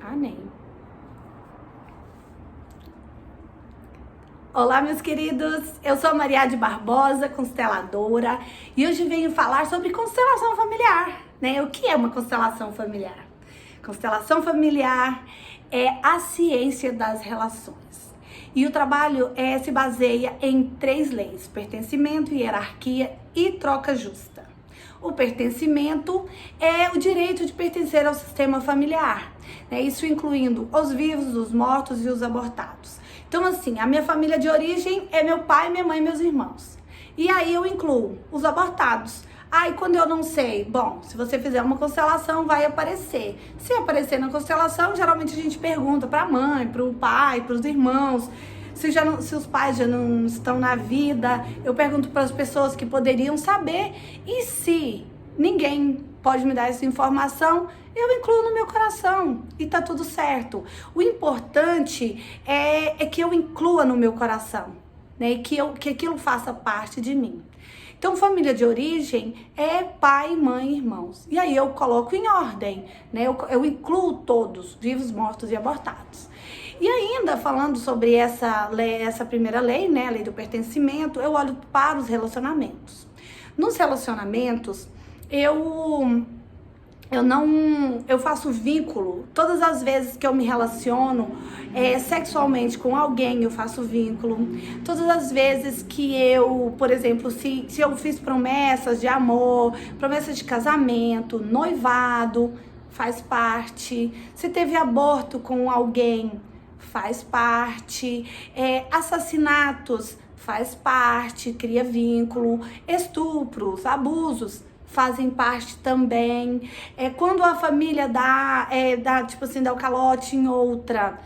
Amém. Olá, meus queridos, eu sou a Mariade Barbosa, consteladora, e hoje venho falar sobre constelação familiar, né? O que é uma constelação familiar? Constelação familiar é a ciência das relações. E o trabalho se baseia em 3 leis: pertencimento, hierarquia e troca justa. O pertencimento é o direito de pertencer ao sistema familiar, né? Isso incluindo os vivos, os mortos e os abortados. Então, assim, a minha família de origem é meu pai, minha mãe e meus irmãos. E aí eu incluo os abortados. Aí quando eu não sei, bom, se você fizer uma constelação vai aparecer. Se aparecer na constelação, geralmente a gente pergunta para a mãe, para o pai, para os irmãos. Se os pais já não estão na vida, eu pergunto para as pessoas que poderiam saber. E se ninguém pode me dar essa informação, eu incluo no meu coração e tá tudo certo. O importante é que eu inclua no meu coração, né? E que aquilo faça parte de mim. Então, família de origem é pai, mãe e irmãos. E aí eu coloco em ordem, né? Eu incluo todos, vivos, mortos e abortados. E ainda falando sobre essa primeira lei, né? A lei do pertencimento, eu olho para os relacionamentos. Nos relacionamentos, eu faço vínculo. Todas as vezes que eu me relaciono sexualmente com alguém, eu faço vínculo. Todas as vezes que eu, por exemplo, se eu fiz promessas de amor, promessas de casamento, noivado, faz parte. Se teve aborto com alguém, faz parte. Assassinatos, faz parte, cria vínculo. Estupros, abusos, fazem parte também. Quando a família dá o calote em outra,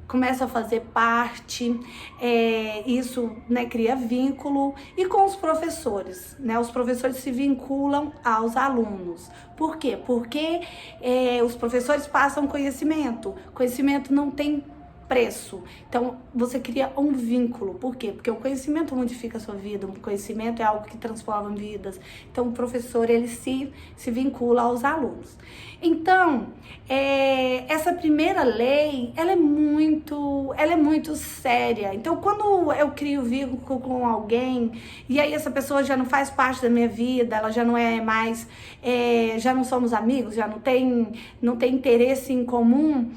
começa a fazer parte, isso, né, cria vínculo. E com os professores, né, os professores se vinculam aos alunos. Por quê? Porque os professores passam conhecimento não tem preço. Então, você cria um vínculo. Por quê? Porque o conhecimento modifica a sua vida, o conhecimento é algo que transforma vidas. Então, o professor, ele se vincula aos alunos. Então, essa primeira lei, ela é muito séria. Então, quando eu crio vínculo com alguém, e aí essa pessoa já não faz parte da minha vida, ela já não é mais, já não somos amigos, já não tem interesse em comum,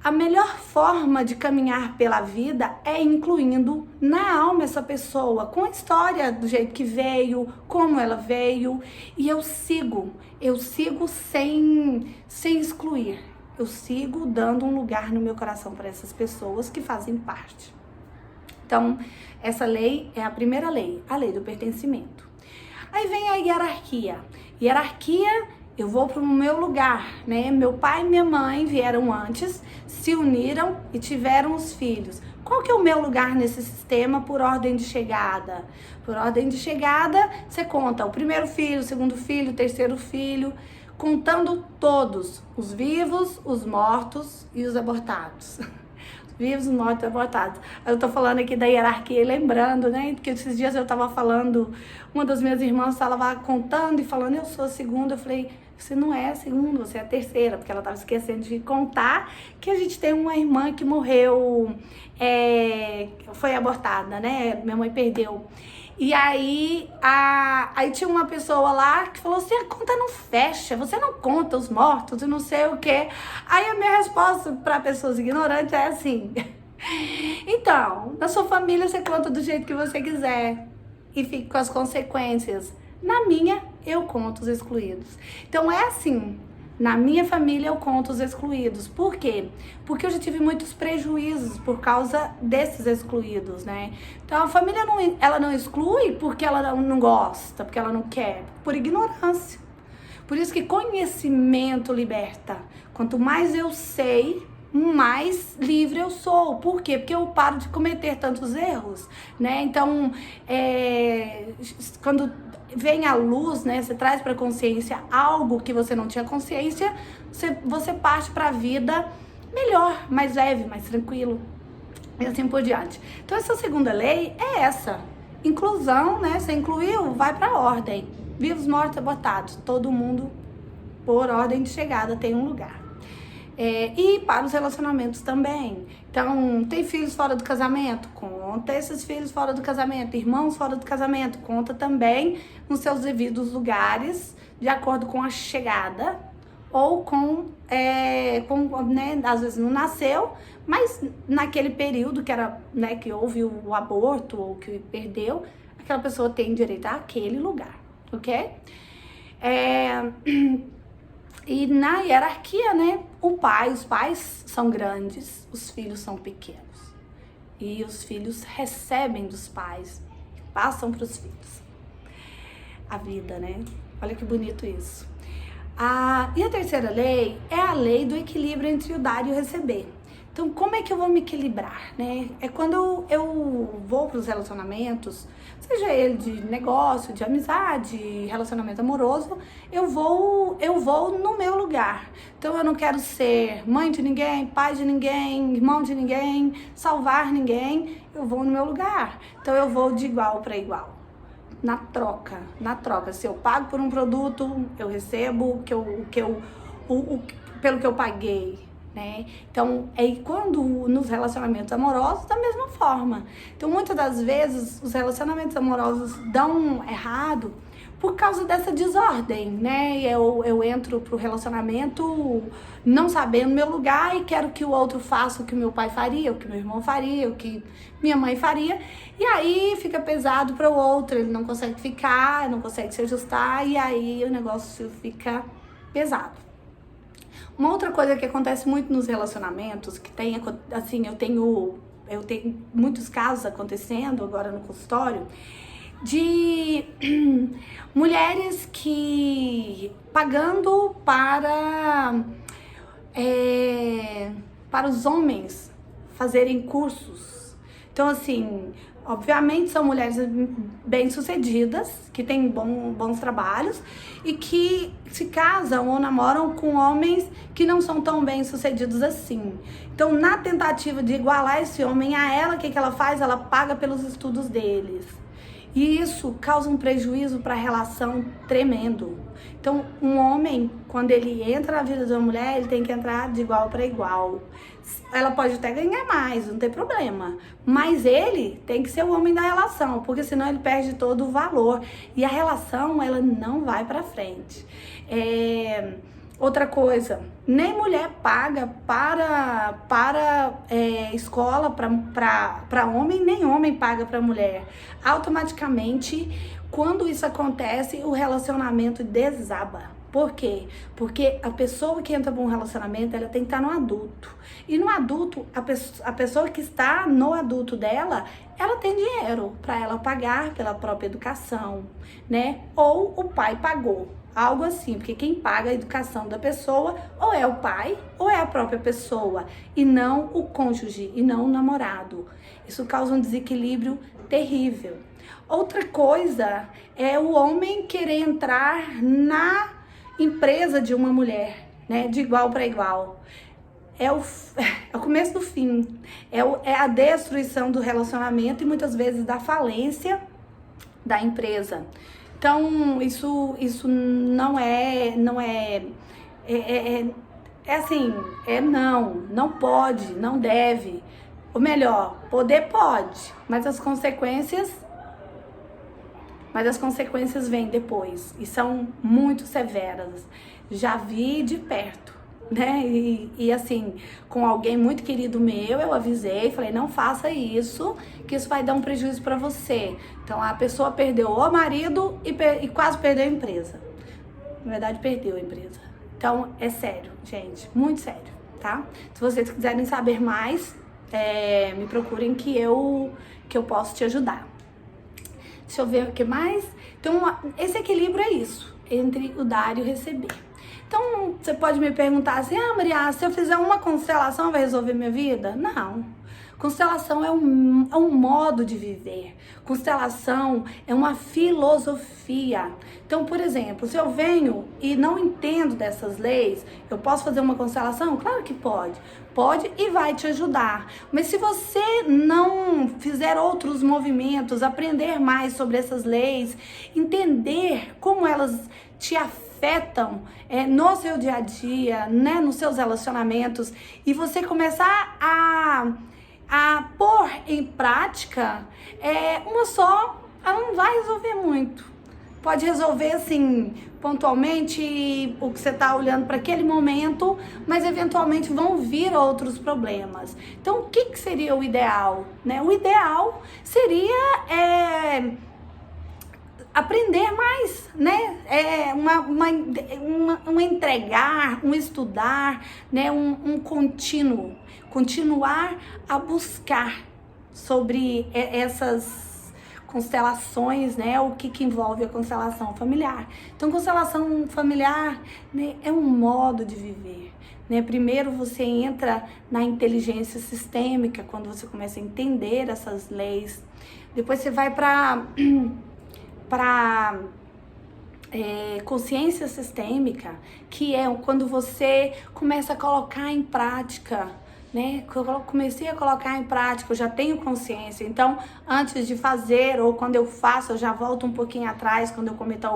a melhor forma de caminhar pela vida é incluindo na alma essa pessoa, com a história do jeito que veio, como ela veio, e eu sigo sem excluir. Eu sigo dando um lugar no meu coração para essas pessoas que fazem parte. Então, essa lei é a primeira lei, a lei do pertencimento. Aí vem a hierarquia. Eu vou para o meu lugar, né? Meu pai e minha mãe vieram antes, se uniram e tiveram os filhos. Qual que é o meu lugar nesse sistema por ordem de chegada? Por ordem de chegada, você conta o primeiro filho, o segundo filho, o terceiro filho, contando todos, os vivos, os mortos e os abortados. Vivos, mortos e abortados. Eu tô falando aqui da hierarquia e lembrando, né? Porque esses dias eu tava falando, uma das minhas irmãs estava contando e falando, eu sou a segunda. Eu falei, você não é a segunda, você é a terceira, porque ela tava esquecendo de contar que a gente tem uma irmã que morreu, foi abortada, né? Minha mãe perdeu. E aí tinha uma pessoa lá que falou assim, a conta não fecha, você não conta os mortos e não sei o quê. Aí a minha resposta para pessoas ignorantes é assim, então, na sua família você conta do jeito que você quiser e fique com as consequências. Na minha, eu conto os excluídos. Então é assim, na minha família eu conto os excluídos. Por quê? Porque eu já tive muitos prejuízos por causa desses excluídos, né? Então a família ela não exclui porque ela não gosta, porque ela não quer, por ignorância. Por isso que conhecimento liberta. Quanto mais eu sei, mais livre eu sou. Por quê? Porque eu paro de cometer tantos erros, né? Então, quando vem à luz, né, você traz para consciência algo que você não tinha consciência, você parte para a vida melhor, mais leve, mais tranquilo, e assim por diante. Então, essa segunda lei é essa. Inclusão, né? Você incluiu, vai para a ordem. Vivos, mortos, abortados. Todo mundo, por ordem de chegada, tem um lugar. E para os relacionamentos também. Então, tem filhos fora do casamento? Conta esses filhos fora do casamento. Irmãos fora do casamento? Conta também nos seus devidos lugares, de acordo com a chegada ou né, às vezes não nasceu, mas naquele período que era, né, que houve o aborto ou que perdeu, aquela pessoa tem direito àquele lugar, ok? E na hierarquia, né, os pais são grandes, os filhos são pequenos. E os filhos recebem dos pais, passam para os filhos. A vida, né? Olha que bonito isso. E a terceira lei é a lei do equilíbrio entre o dar e o receber. Então, como é que eu vou me equilibrar, né? É quando eu vou para os relacionamentos, seja ele de negócio, de amizade, relacionamento amoroso, eu vou no meu lugar. Então, eu não quero ser mãe de ninguém, pai de ninguém, irmão de ninguém, salvar ninguém. Eu vou no meu lugar. Então, eu vou de igual para igual. Na troca. Se eu pago por um produto, eu recebo pelo que eu paguei, né? Então, quando nos relacionamentos amorosos, da mesma forma. Então, muitas das vezes, os relacionamentos amorosos dão errado por causa dessa desordem, né? Eu entro pro relacionamento não sabendo meu lugar e quero que o outro faça o que meu pai faria, o que meu irmão faria, o que minha mãe faria. E aí fica pesado para o outro, ele não consegue ficar, não consegue se ajustar e aí o negócio fica pesado. Uma outra coisa que acontece muito nos relacionamentos, que tem, assim, eu tenho muitos casos acontecendo agora no consultório, de mulheres que pagando para os homens fazerem cursos. Então, assim, obviamente são mulheres bem-sucedidas, que têm bons trabalhos e que se casam ou namoram com homens que não são tão bem-sucedidos assim. Então, na tentativa de igualar esse homem a ela, o que ela faz? Ela paga pelos estudos deles. E isso causa um prejuízo para a relação tremendo. Então, um homem, quando ele entra na vida de uma mulher, ele tem que entrar de igual para igual. Ela pode até ganhar mais, não tem problema. Mas ele tem que ser o homem da relação, porque senão ele perde todo o valor. E a relação, ela não vai para frente. Outra coisa, nem mulher paga para escola para homem, nem homem paga para mulher. Automaticamente, quando isso acontece, o relacionamento desaba. Por quê? Porque a pessoa que entra para um relacionamento, ela tem que estar no adulto. E no adulto, a pessoa que está no adulto dela, ela tem dinheiro para ela pagar pela própria educação, né? Ou o pai pagou. Algo assim, porque quem paga a educação da pessoa ou é o pai ou é a própria pessoa e não o cônjuge e não o namorado. Isso causa um desequilíbrio terrível. Outra coisa é o homem querer entrar na empresa de uma mulher, né, de igual para igual. É o começo do fim, é a destruição do relacionamento e muitas vezes da falência da empresa. Então, isso não não pode, não deve. Ou melhor, poder pode, mas as consequências vêm depois e são muito severas. Já vi de perto, né? E assim, com alguém muito querido meu, eu avisei, falei, não faça isso, que isso vai dar um prejuízo para você. Então a pessoa perdeu o marido e quase perdeu a empresa. Na verdade, perdeu a empresa. Então é sério, gente, muito sério, tá? Se vocês quiserem saber mais, me procurem que eu posso te ajudar. Deixa eu ver o que mais. Então, esse equilíbrio é isso, entre o dar e o receber. Então, você pode me perguntar assim, Maria, se eu fizer uma constelação vai resolver minha vida? Não. Constelação é um modo de viver. Constelação é uma filosofia. Então, por exemplo, se eu venho e não entendo dessas leis, eu posso fazer uma constelação? Claro que pode. Pode e vai te ajudar. Mas se você não fizer outros movimentos, aprender mais sobre essas leis, entender como elas te afetam, afetam no seu dia a dia, né, nos seus relacionamentos, e você começar a pôr em prática, uma só, ela não vai resolver muito. Pode resolver, assim, pontualmente o que você está olhando para aquele momento, mas eventualmente vão vir outros problemas. Então, o que seria o ideal, né? O ideal seria aprender mais, né? Um entregar, um estudar, né? Um contínuo, continuar a buscar sobre essas constelações, né? O que envolve a constelação familiar. Então, constelação familiar, né, é um modo de viver, né? Primeiro você entra na inteligência sistêmica, quando você começa a entender essas leis. Depois você vai para consciência sistêmica, que é quando você começa a colocar em prática, né? Eu comecei a colocar em prática, eu já tenho consciência. Então, antes de fazer, ou quando eu faço, eu já volto um pouquinho atrás, quando eu cometo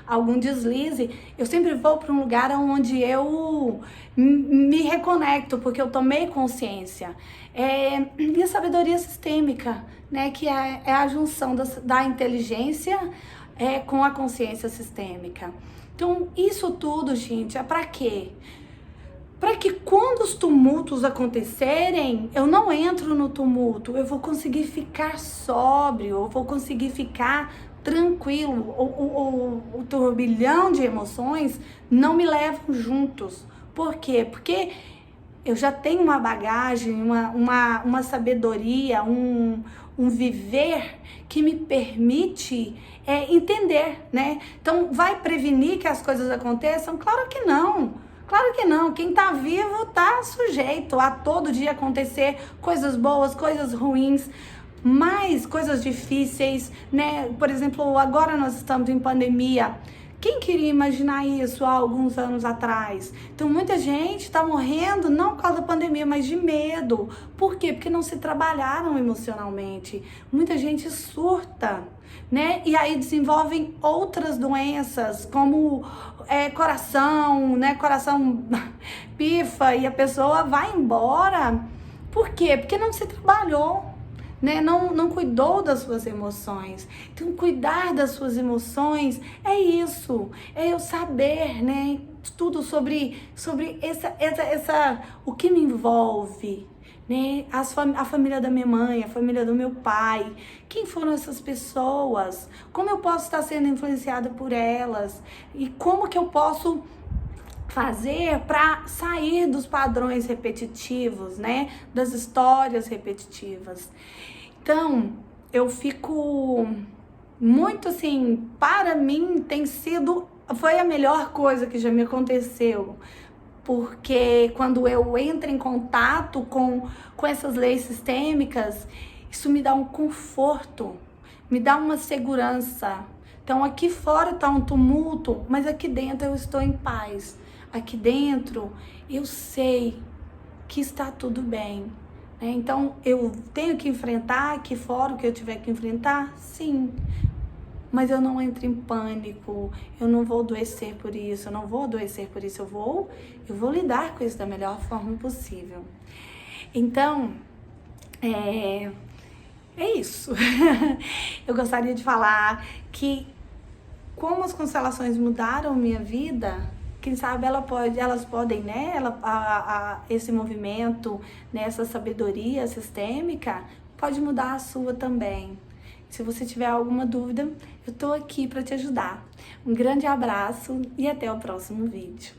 algum deslize, eu sempre vou para um lugar onde eu me reconecto, porque eu tomei consciência. E a sabedoria sistêmica, né? Que é a junção da inteligência com a consciência sistêmica. Então, isso tudo, gente, é para quê? Para que quando os tumultos acontecerem, eu não entro no tumulto, eu vou conseguir ficar sóbrio, eu vou conseguir ficar tranquilo. O turbilhão de emoções não me levam juntos. Por quê? Porque eu já tenho uma bagagem, uma sabedoria, um viver que me permite entender, né? Então, vai prevenir que as coisas aconteçam? Claro que não. Claro que não, quem tá vivo tá sujeito a todo dia acontecer coisas boas, coisas ruins, mas coisas difíceis, né? Por exemplo, agora nós estamos em pandemia. Quem queria imaginar isso há alguns anos atrás? Então, muita gente está morrendo não por causa da pandemia, mas de medo. Por quê? Porque não se trabalharam emocionalmente. Muita gente surta, né? E aí desenvolvem outras doenças, como coração, né? Coração pifa e a pessoa vai embora. Por quê? Porque não se trabalhou, né? Não cuidou das suas emoções. Então, cuidar das suas emoções é isso, é eu saber, né? Tudo sobre o que me envolve, né? A família da minha mãe, a família do meu pai, quem foram essas pessoas? Como eu posso estar sendo influenciada por elas? E como que eu posso fazer para sair dos padrões repetitivos, né? Das histórias repetitivas. Então, eu fico muito assim, para mim foi a melhor coisa que já me aconteceu. Porque quando eu entro em contato com essas leis sistêmicas, isso me dá um conforto, me dá uma segurança. Então, aqui fora está um tumulto, mas aqui dentro eu estou em paz. Aqui dentro eu sei que está tudo bem, né? Então, eu tenho que enfrentar aqui fora o que eu tiver que enfrentar? Sim. Mas eu não entro em pânico, eu não vou adoecer por isso, eu vou lidar com isso da melhor forma possível. Então, é isso. Eu gostaria de falar que como as constelações mudaram minha vida, quem sabe elas podem, né? Esse movimento, né? Essa sabedoria sistêmica pode mudar a sua também. Se você tiver alguma dúvida, eu tô aqui para te ajudar. Um grande abraço e até o próximo vídeo.